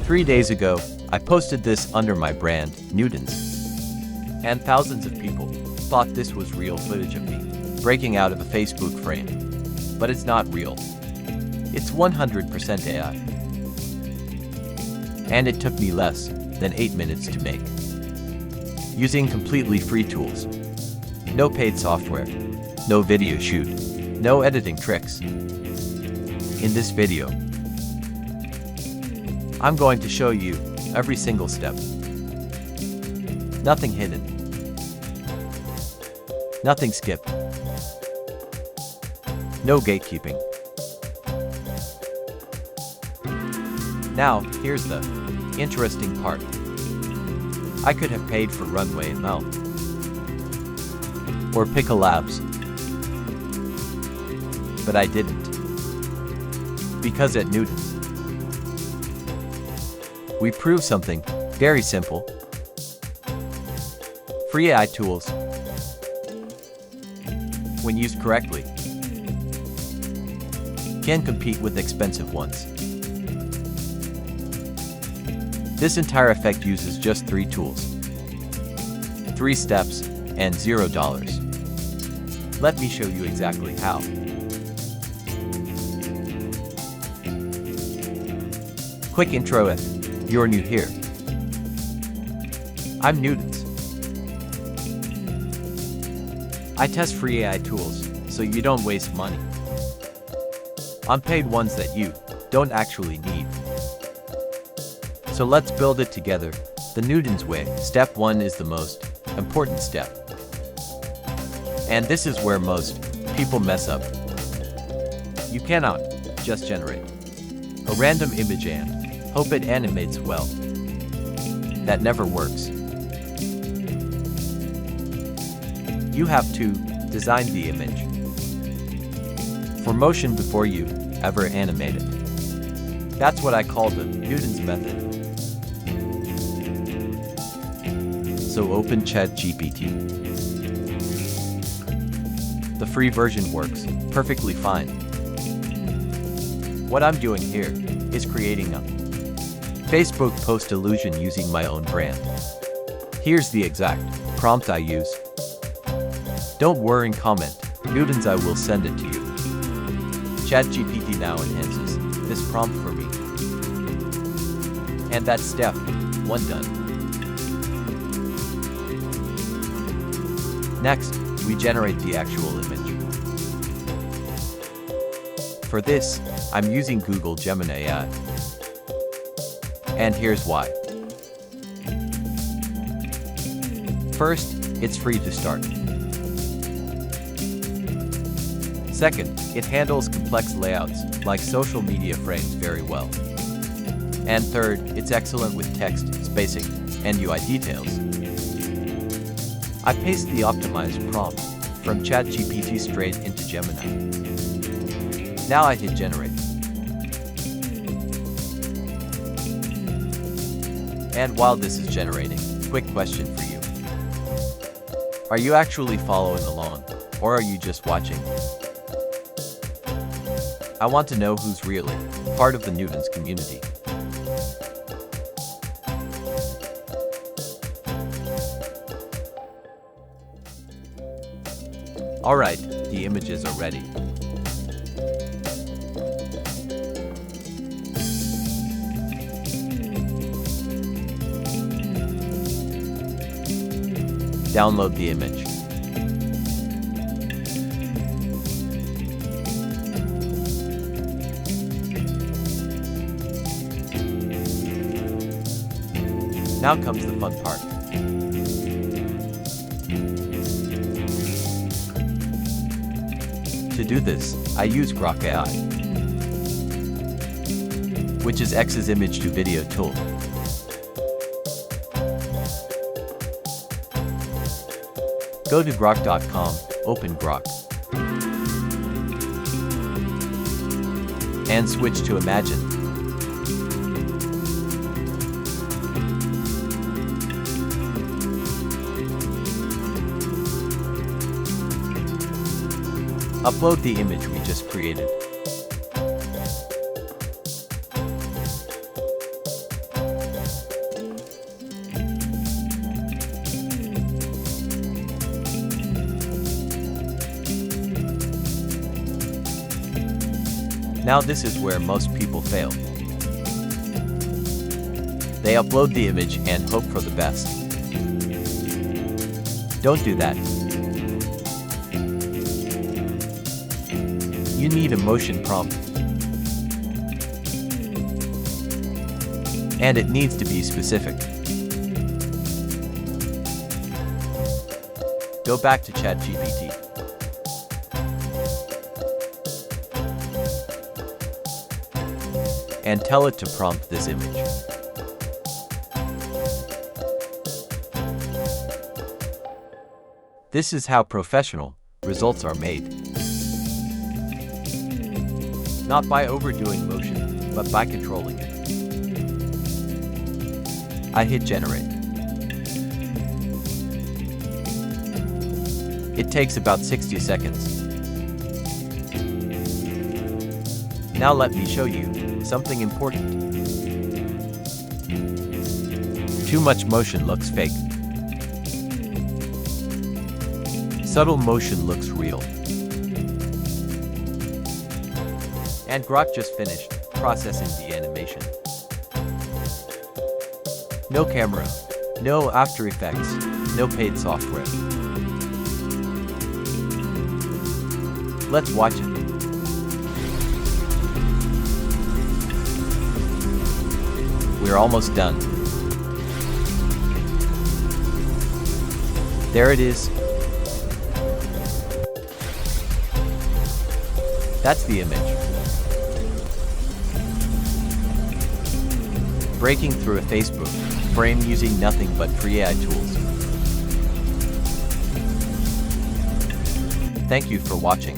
3 days ago, I posted this under my brand, Newtons. And thousands of people thought this was real footage of me breaking out of a Facebook frame. But it's not real. It's 100% AI. And it took me less than 8 minutes to make. Using completely free tools. No paid software. No video shoot. No editing tricks. In this video, I'm going to show you every single step. Nothing hidden. Nothing skipped. No gatekeeping. Now, here's the interesting part. I could have paid for Runway and Mount. Or Pick a Labs. But I didn't. Because at Newtons, we prove something very simple. Free AI tools, when used correctly, can compete with expensive ones. This entire effect uses just 3 tools, 3 steps, and $0. Let me show you exactly how. Quick intro if you're new here. I'm Newtons. I test free AI tools so you don't waste money on paid ones that you don't actually need. So let's build it together the Newtons way. Step 1 is the most important step. And this is where most people mess up. You cannot just generate a random image and hope it animates well. That never works. You have to design the image for motion before you ever animate it. That's what I call the Newtons method. So open ChatGPT. The free version works perfectly fine. What I'm doing here is creating a Facebook post illusion using my own brand. Here's the exact prompt I use. Don't worry, comment, Newtons, I will send it to you. ChatGPT now enhances this prompt for me. And that's step 1 done. Next, we generate the actual image. For this, I'm using Google Gemini AI. And here's why. First, it's free to start. Second, it handles complex layouts like social media frames very well. And third, it's excellent with text, spacing, and UI details. I paste the optimized prompt from ChatGPT straight into Gemini. Now I hit generate. And while this is generating, quick question for you. Are you actually following along, or are you just watching? I want to know who's really part of the Newtons community. Alright, the images are ready. Download the image. Now comes the fun part. To do this, I use Grok AI, which is X's image to video tool. Go to grok.com, open Grok, and switch to Imagine. Upload the image we just created. Now this is where most people fail. They upload the image and hope for the best. Don't do that. You need a motion prompt. And it needs to be specific. Go back to ChatGPT. And tell it to prompt this image. This is how professional results are made. Not by overdoing motion, but by controlling it. I hit generate. It takes about 60 seconds. Now let me show you something important. Too much motion looks fake. Subtle motion looks real. And Grok just finished processing the animation. No camera, no After Effects, no paid software. Let's watch it. We're almost done. There it is. That's the image. Breaking through a Facebook frame using nothing but free AI tools. Thank you for watching.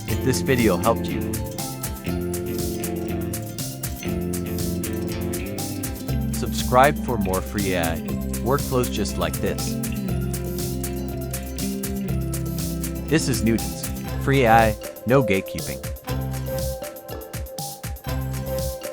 If this video helped you, subscribe for more free AI workflows just like this. This is Newton's Free AI, no gatekeeping.